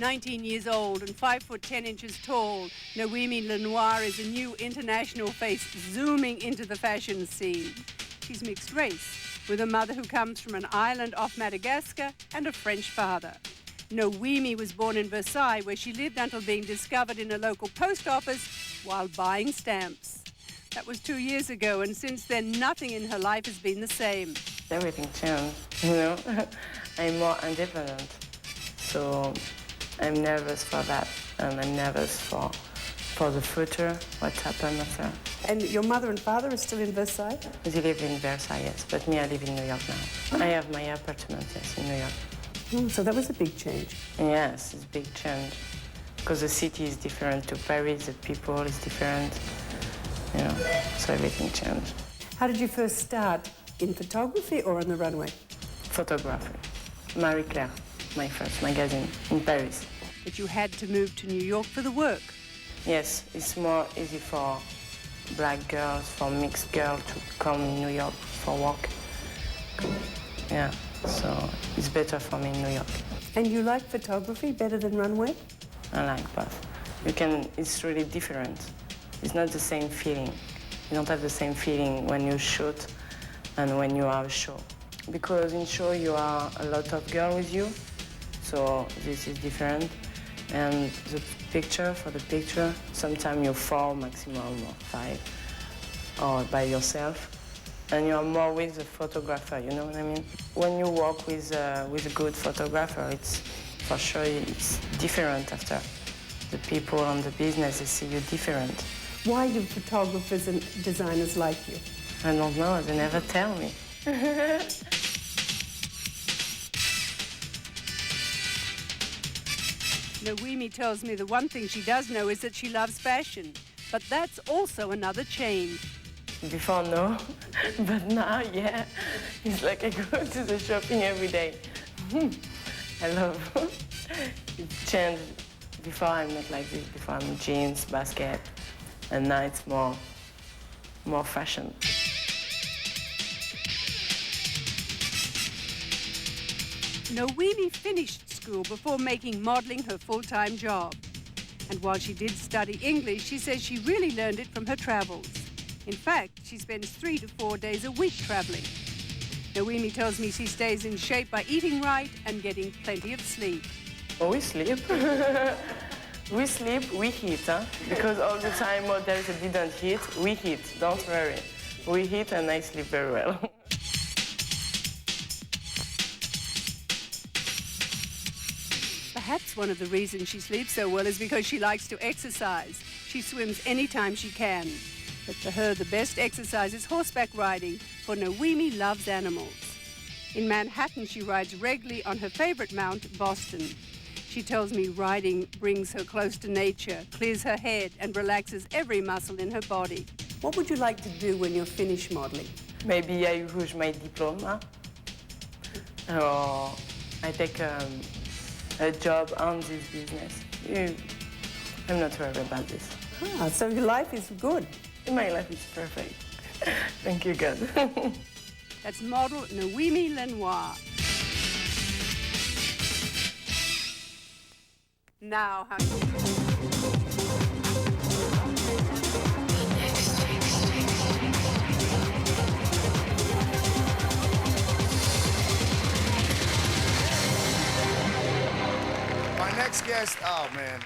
19 years old and 5 foot 10 inches tall, Noemie Lenoir is a new international face zooming into the fashion scene. She's mixed race, with a mother who comes from an island off Madagascar and a French father. Noemie was born in Versailles, where she lived until being discovered in a local post office while buying stamps. That was 2 years ago, and since then, nothing in her life has been the same. Everything changed, you know? I'm more independent, so I'm nervous for that, and I'm nervous for the future, what happened after. And your mother and father are still in Versailles? They live in Versailles, yes, but me, I live in New York now. I have my apartment, yes, in New York. Oh, so that was a big change. Yes, it's a big change, because the city is different to Paris, the people is different, you know, so everything changed. How did you first start? In photography or on the runway? Photography. Marie Claire, my first magazine in Paris. But you had to move to New York for the work. Yes, it's more easy for black girls, for mixed girls to come in New York for work. Yeah, so it's better for me in New York. And you like photography better than runway? I like both. It's really different. It's not the same feeling. You don't have the same feeling when you shoot and when you have a show. Because in show you are a lot of girls with you, so this is different. And the picture, sometimes you're 4, maximum or 5, or by yourself. And you're more with the photographer, you know what I mean? When you work with a good photographer, it's for sure it's different after. The people on the business, they see you different. Why do photographers and designers like you? I don't know, they never tell me. Noemie tells me the one thing she does know is that she loves fashion. But that's also another change. Before, no. But now, yeah. It's like I go to the shopping every day. I love it. Changed. Before, I'm not like this. Before, I'm jeans, basket. And now it's more fashion. Noemie finished school before making modeling her full-time job. And while she did study English, she says she really learned it from her travels. In fact, she spends 3 to 4 days a week traveling. Noemie tells me she stays in shape by eating right and getting plenty of sleep. Oh, we sleep. We sleep, we eat, huh? Because all the time models didn't eat, we eat, don't worry. We eat and I sleep very well. Perhaps one of the reasons she sleeps so well is because she likes to exercise. She swims anytime she can. But for her, the best exercise is horseback riding, for Noemie loves animals. In Manhattan, she rides regularly on her favorite mount, Boston. She tells me riding brings her close to nature, clears her head, and relaxes every muscle in her body. What would you like to do when you're finished modeling? Maybe I use my diploma, or I take a job on this business. I'm not worried about this. Ah, so your life is good. My life is perfect. Thank you, God. That's model Noemie Lenoir. Now, how My next guest, oh man,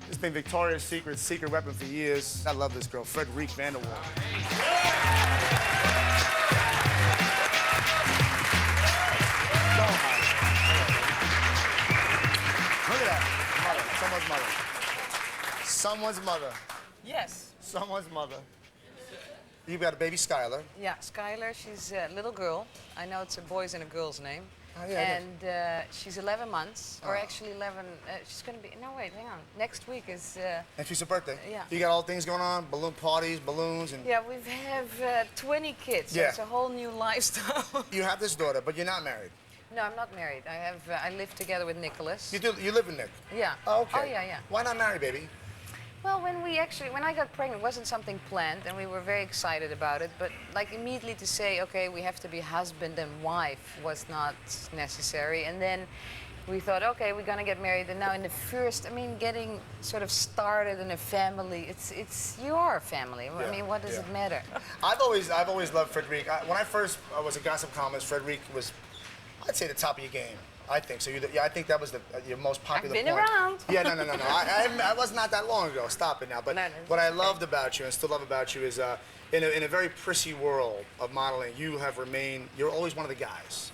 it's been Victoria's secret weapon for years. I love this girl, Fredrique Vander. Look at that. Mother. Someone's mother. Yes. Someone's mother. You've got a baby, Skylar. Yeah, Skylar, she's a little girl. I know it's a boy's and a girl's name. Oh, yeah, and she's 11 months, or actually 11, she's going to be, no wait, hang on. Next week is... and she's her birthday. Yeah. You got all things going on, balloon parties, balloons, and... Yeah, we have 20 kids, so it's a whole new lifestyle. You have this daughter, but you're not married. No, I'm not married. I live together with Nicholas. You do? You live with Nick? Yeah. Oh, okay. Oh, yeah. Why not marry, baby? Well, when I got pregnant, it wasn't something planned, and we were very excited about it. But like immediately to say, okay, we have to be husband and wife was not necessary. And then we thought, okay, we're gonna get married, and now in the first, I mean, getting sort of started in a family, it's you are a family. I mean, what does it matter? I've always loved Fredrique. When I first was a gossip columnist, Fredrique was, I'd say, the top of your game. I think so. I think that was your most popular. I've been around. Yeah, no. I was not that long ago. Stop it now. But what I loved about you and still love about you is, in a very prissy world of modeling, you have remained. You're always one of the guys.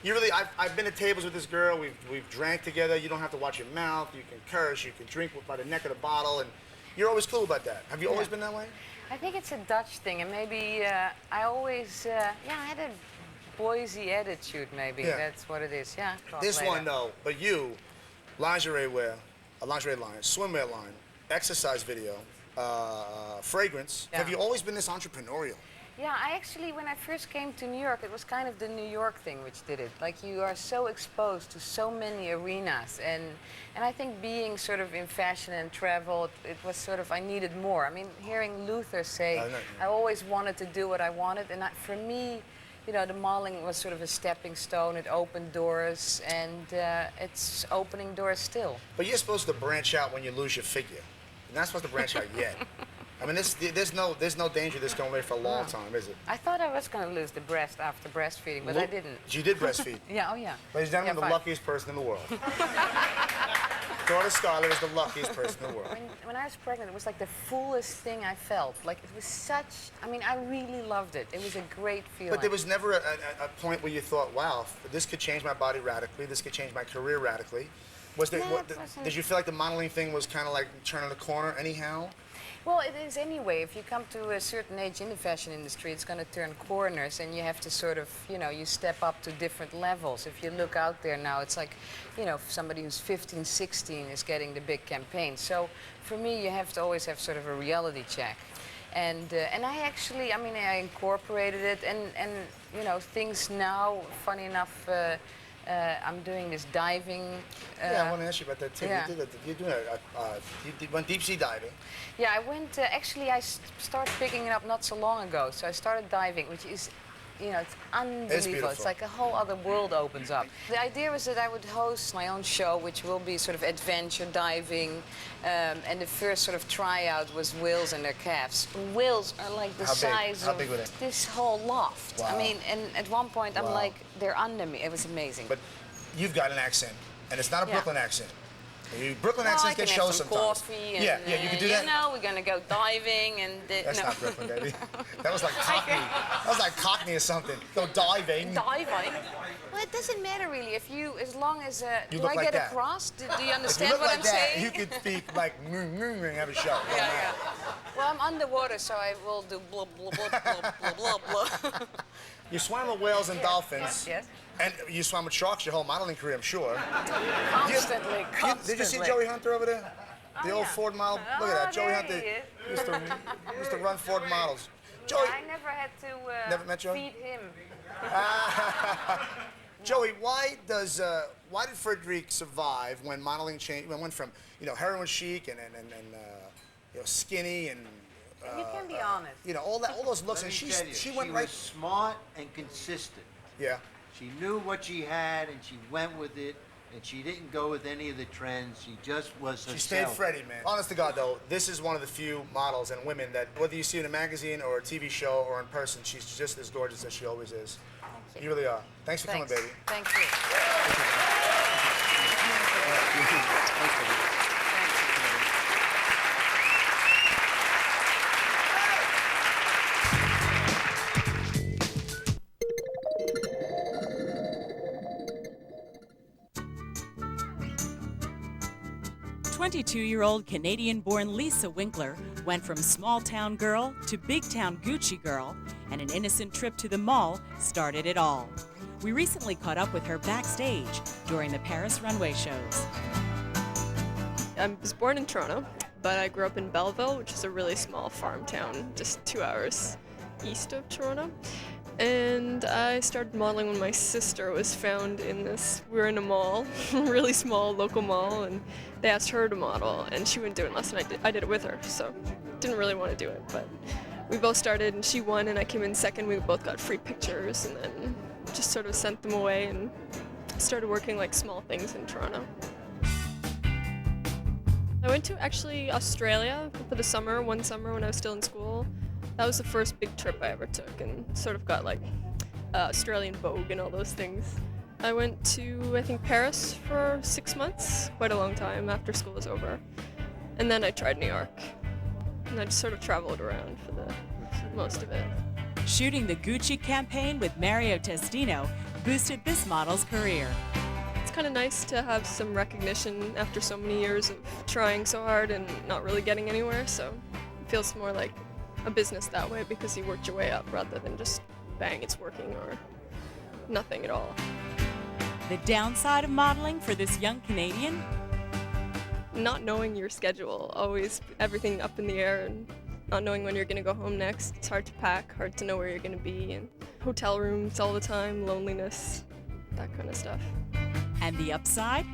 You really. I've been at tables with this girl. We've drank together. You don't have to watch your mouth. You can curse. You can drink by the neck of the bottle, and you're always cool about that. Have you always been that way? I think it's a Dutch thing, and maybe I always, I had a Boise attitude, maybe. Yeah. That's what it is, yeah. This one, though, but you, lingerie wear, a lingerie line, swimwear line, exercise video, fragrance. Yeah. Have you always been this entrepreneurial? Yeah, I actually, when I first came to New York, it was kind of the New York thing which did it. Like, you are so exposed to so many arenas, and I think being sort of in fashion and travel, it was sort of, I needed more. I mean, hearing Luther say, I always wanted to do what I wanted, and for me, you know, the modeling was sort of a stepping stone. It opened doors, and it's opening doors still. But you're supposed to branch out when you lose your figure. You're not supposed to branch out yet. I mean, there's no danger this going away for a long time, is it? I thought I was going to lose the breast after breastfeeding, but I didn't. You did breastfeed? Yeah, oh yeah. Ladies and gentlemen, the luckiest person in the world. Daughter Scarlett is the luckiest person in the world. When I was pregnant, it was like the fullest thing I felt. Like, it was such, I mean, I really loved it. It was a great feeling. But there was never a point where you thought, wow, this could change my body radically, this could change my career radically. Did you feel like the modeling thing was kind of like turning a corner anyhow? Well, it is anyway. If you come to a certain age in the fashion industry, it's going to turn corners, and you have to sort of, you know, you step up to different levels. If you look out there now, it's like, you know, somebody who's 15, 16 is getting the big campaign. So for me, you have to always have sort of a reality check. And I actually, I mean, I incorporated it, and you know, things now, funny enough, I'm doing this diving. Yeah, I want to ask you about that too. Yeah. You went deep sea diving. Yeah, I went, actually I started picking it up not so long ago. So I started diving, which is, you know, it's unbelievable. It's like a whole other world opens up. The idea was that I would host my own show, which will be sort of adventure diving. And the first sort of tryout was whales and their calves. Whales are like the size of this whole loft. Wow. I mean, and at one point I'm like, they're under me. It was amazing. But you've got an accent, and it's not a Brooklyn accent. Brooklyn accents get shows sometimes. Coffee and, yeah, you can do that. You know, we're gonna go diving and. That's not Brooklyn, baby. That was like Cockney. That was like Cockney or something. Go diving. Diving. Well, it doesn't matter really. If you, as long as you do I like get that. Across? Do you understand if you look what like I'm that, saying? You could speak like and have a show. Yeah. Well, I'm underwater, so I will do blah blah blah blah blah blah blah. You swam with whales and dolphins. Yes. And you swam with sharks your whole modeling career, I'm sure. Constantly. Did you see Joey Hunter over there? The old Ford model. Look at that. Joey there Hunter he used to run Ford models. Joey. I never had to Never met Joey? feed him. Joey, why did Fredrique survive when modeling changed? When it went from, you know, heroin chic and you know, skinny and You can be honest. you know, all those looks, and she went right. She was smart and consistent. Yeah. She knew what she had, and she went with it, and she didn't go with any of the trends. She just was herself. She stayed Freddie, man. Honest to God, though, this is one of the few models and women that, whether you see in a magazine or a TV show or in person, she's just as gorgeous as she always is. You really are. Thanks for coming, baby. Thank you. Thanks, baby. 22-year-old Canadian-born Liisa Winkler went from small-town girl to big-town Gucci girl, and an innocent trip to the mall started it all. We recently caught up with her backstage during the Paris runway shows. I was born in Toronto, but I grew up in Belleville, which is a really small farm town, just 2 hours east of Toronto. And I started modeling when my sister was found in this, we were in a mall, a really small local mall, and they asked her to model, and she wouldn't do it unless I did it with her, so didn't really want to do it, but we both started, and she won, and I came in second. We both got free pictures, and then just sort of sent them away, and started working like small things in Toronto. I went to actually Australia for the summer, one summer when I was still in school. That was the first big trip I ever took and sort of got like Australian Vogue and all those things. I went to, I think, Paris for 6 months, quite a long time after school was over. And then I tried New York. And I just sort of traveled around for the most of it. Shooting the Gucci campaign with Mario Testino boosted this model's career. It's kind of nice to have some recognition after so many years of trying so hard and not really getting anywhere, so it feels more like a business that way because you worked your way up rather than just bang, it's working or nothing at all. The downside of modeling for this young Canadian? Not knowing your schedule, always everything up in the air and not knowing when you're going to go home next. It's hard to pack, hard to know where you're going to be, and hotel rooms all the time, loneliness, that kind of stuff. And the upside?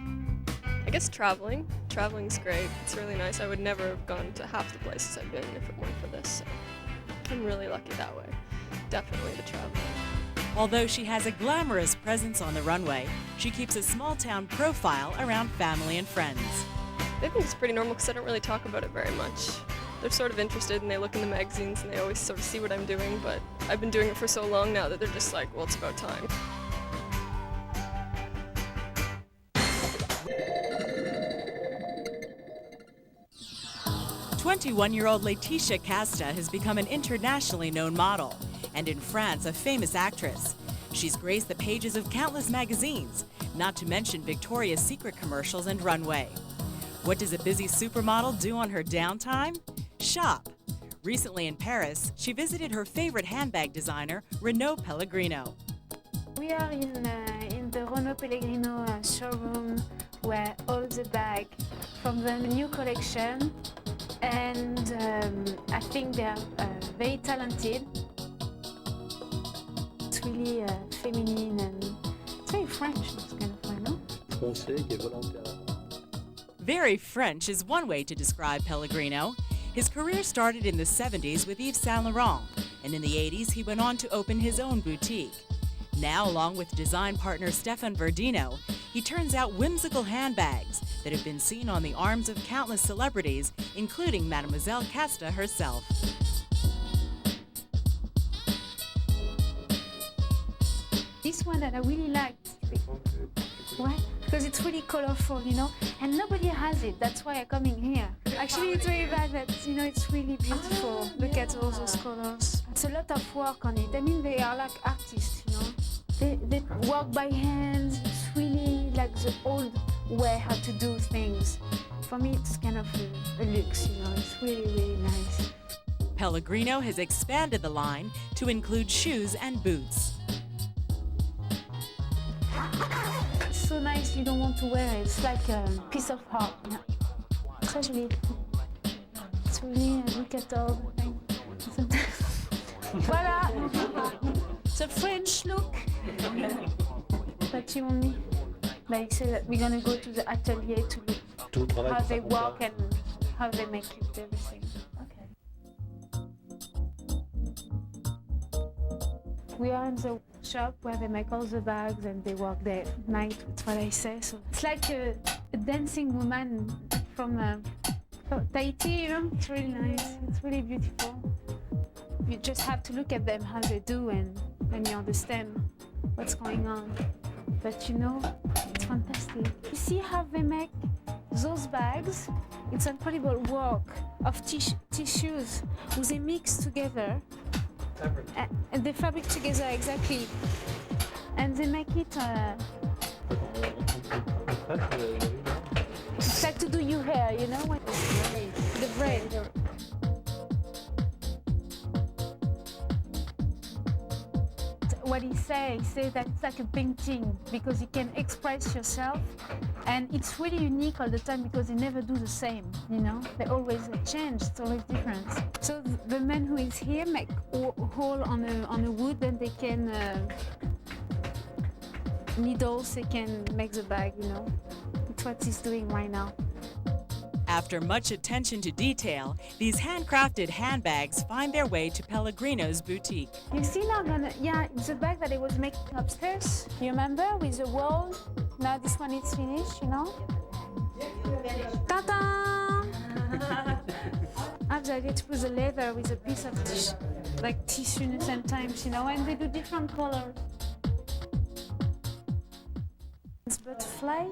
I guess traveling. Traveling's great. It's really nice. I would never have gone to half the places I've been if it weren't for this. So I'm really lucky that way. Definitely the traveling. Although she has a glamorous presence on the runway, she keeps a small-town profile around family and friends. They think it's pretty normal because I don't really talk about it very much. They're sort of interested and they look in the magazines and they always sort of see what I'm doing, but I've been doing it for so long now that they're just like, well, it's about time. "21-year-old Laetitia Casta has become an internationally known model, and in France, a famous actress. She's graced the pages of countless magazines, not to mention Victoria's Secret commercials and runway. What does a busy supermodel do on her downtime? Shop. Recently in Paris, she visited her favorite handbag designer, Renaud Pellegrino. We are in the Renaud Pellegrino showroom where all the bag from the new collection, and I think they are very talented. It's really feminine and it's very French, this kind of way, no? Very French is one way to describe Pellegrino. His career started in the 70s with Yves Saint Laurent, and in the 80s he went on to open his own boutique. Now, along with design partner Stéphane Verdino, he turns out whimsical handbags that have been seen on the arms of countless celebrities, including Mademoiselle Casta herself. This one that I really liked. Why? Because it's really colorful, you know, and nobody has it. That's why I'm coming here. Actually, it's very bad that, you know, it's really beautiful. Look at all those colors. It's a lot of work on it. I mean, they are like artists, you know. They work by hand. It's really like the old way how to do things. For me, it's kind of a luxe, you know. It's really, really nice. Pellegrino has expanded the line to include shoes and boots. It's so nice you don't want to wear it. It's like a piece of art. Especially, it's really, look at all the things. Voila! It's a French look. But you want me? Like, say that we're gonna go to the atelier to look how they work and how they make it, everything. Okay. We are in the shop where they make all the bags and they work there at night, that's what I say. So it's like a dancing woman from Tahiti, you know? It's really nice, it's really beautiful. You just have to look at them, how they do, and then you understand what's going on. But you know, it's fantastic. You see how they make those bags? It's incredible work of tissues who they mix together. And they fabric together, exactly. And they make it... It's like to do your hair, you know? The braid. What he says that it's like a painting because you can express yourself, and it's really unique all the time because they never do the same, you know? They always change, it's always different. So the man who is here make a hole on a wood, then they can needles, they can make the bag, you know? That's what he's doing right now. After much attention to detail, these handcrafted handbags find their way to Pellegrino's boutique. You see now, yeah, it's a bag that I was making upstairs. You remember, with the wall? Now this one is finished, you know? Ta-da! After I get to put the leather with a piece of tissue sometimes, you know, and they do different colors. It's butterfly.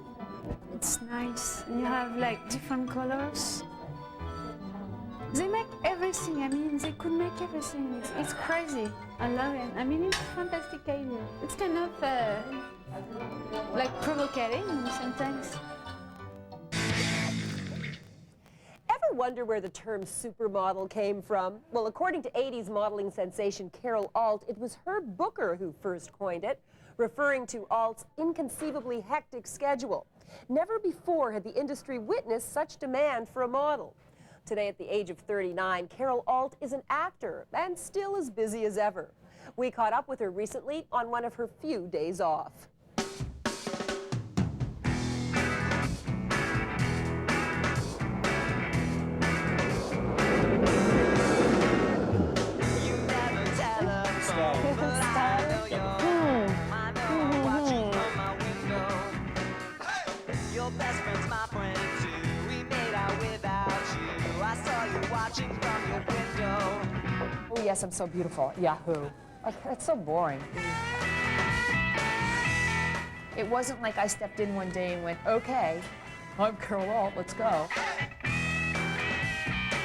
It's nice. And you have like different colors. They make everything. I mean, they could make everything. It's crazy. I love it. I mean, it's a fantastic idea. It's kind of like provocating sometimes. Ever wonder where the term supermodel came from? Well, according to 80s modeling sensation Carol Alt, it was Herb Booker who first coined it, referring to Alt's inconceivably hectic schedule. Never before had the industry witnessed such demand for a model. Today, at the age of 39, Carol Alt is an actor and still as busy as ever. We caught up with her recently on one of her few days off. Oh yes, I'm so beautiful. Yahoo. That's so boring. It wasn't like I stepped in one day and went, okay, I'm Carol Alt, let's go.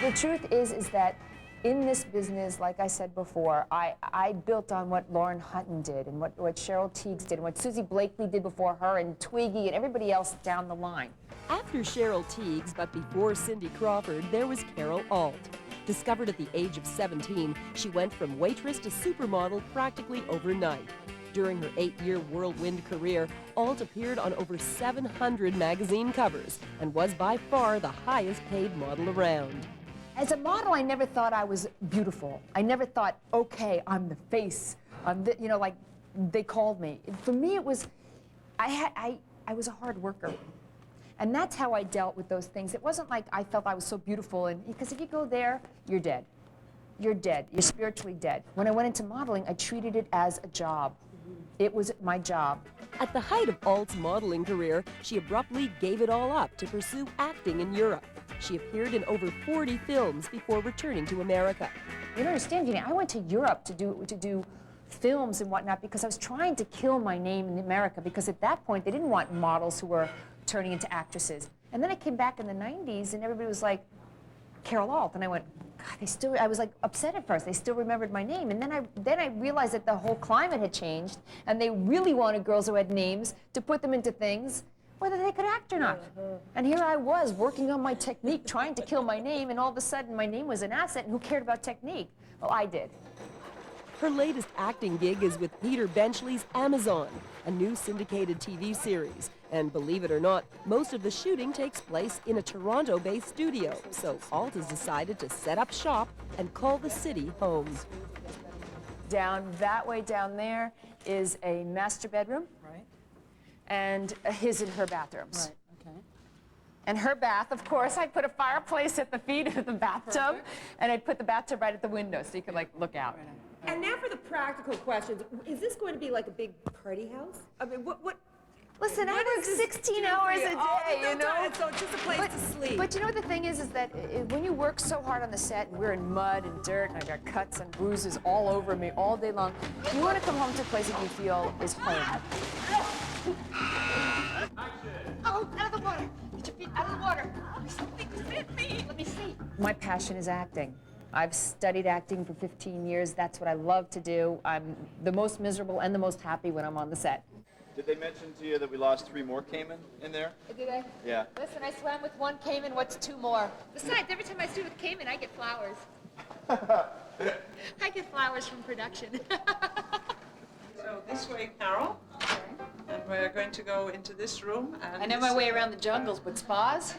The truth is that in this business, like I said before, I built on what Lauren Hutton did and what Cheryl Tiegs did and what Susie Blakely did before her and Twiggy and everybody else down the line. After Cheryl Tiegs, but before Cindy Crawford, there was Carol Alt. Discovered at the age of 17, she went from waitress to supermodel practically overnight. During her 8-year whirlwind career, Alt appeared on over 700 magazine covers and was by far the highest paid model around. As a model, I never thought I was beautiful. I never thought, okay, I'm the face. You know, like they called me. For me, it was, I was a hard worker. And that's how I dealt with those things. It wasn't like I felt I was so beautiful, and because if you go there, you're dead. You're dead. You're spiritually dead. When I went into modeling, I treated it as a job. It was my job. At the height of Alt's modeling career, she abruptly gave it all up to pursue acting in Europe. She appeared in over 40 films before returning to America. You don't understand, Jeannie, I went to Europe to do films and whatnot because I was trying to kill my name in America, because at that point they didn't want models who were turning into actresses. And then I came back in the 90s and everybody was like, Carol Alt, and I went, God, I was like upset at first. They still remembered my name. And then I realized that the whole climate had changed and they really wanted girls who had names to put them into things, whether they could act or not. And here I was working on my technique, trying to kill my name, and all of a sudden my name was an asset, and who cared about technique? Well, I did. Her latest acting gig is with Peter Benchley's Amazon, a new syndicated TV series. And believe it or not, most of the shooting takes place in a Toronto-based studio. So Alt has decided to set up shop and call the city home. Down that way down there is a master bedroom. Right. And his and her bathrooms. Right, okay. And her bath, of course, I put a fireplace at the feet of the bathtub. Perfect. And I put the bathtub right at the window so you could like look out. Right. And now for the practical questions. Is this going to be like a big party house? I mean, what? Listen, I work 16 hours a day, you know? So it's just a place to sleep. But you know what the thing is that when you work so hard on the set, and we're in mud and dirt, and I've got cuts and bruises all over me all day long, you want to come home to a place that you feel is home. Oh, out of the water! Get your feet out of the water! Something hit me! Let me see. My passion is acting. I've studied acting for 15 years. That's what I love to do. I'm the most miserable and the most happy when I'm on the set. Did they mention to you that we lost 3 more caiman in there? Did I? Yeah. Listen, I swam with 1 caiman. What's 2 more? Besides, every time I swim with caiman, I get flowers. I get flowers from production. So this way, Carol. Okay. And we're going to go into this room. And I know my way around the jungles, but spas?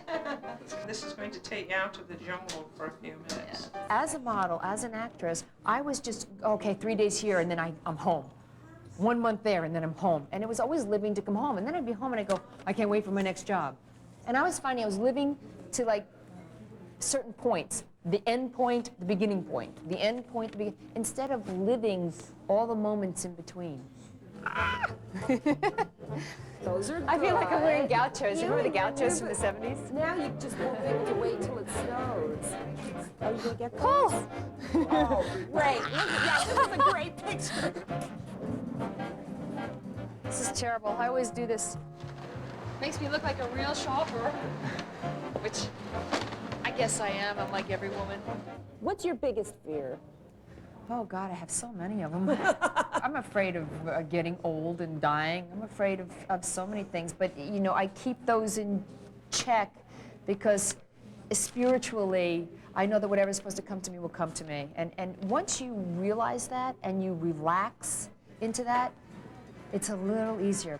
This is going to take you out of the jungle for a few minutes. Yeah. As a model, as an actress, I was just, okay, 3 days here, and then I'm home. 1 month there, and then I'm home. And it was always living to come home. And then I'd be home, and I'd go, I can't wait for my next job. And I was finding I was living to, like, certain points. The end point, the beginning point. The end point, the beginning. Instead of living all the moments in between. Those are good. I feel like I'm wearing gauchos. You remember the gauchos from the 70s? Now you just won't be able to wait till it snows. Are you going to get Pull! Oh, great. Yeah, this is a great picture. This is terrible. I always do this. Makes me look like a real shopper, which I guess I am. I'm like every woman. What's your biggest fear? Oh, God, I have so many of them. I'm afraid of getting old and dying. I'm afraid of so many things. But, you know, I keep those in check because spiritually, I know that whatever's supposed to come to me will come to me. And once you realize that and you relax into that, it's a little easier.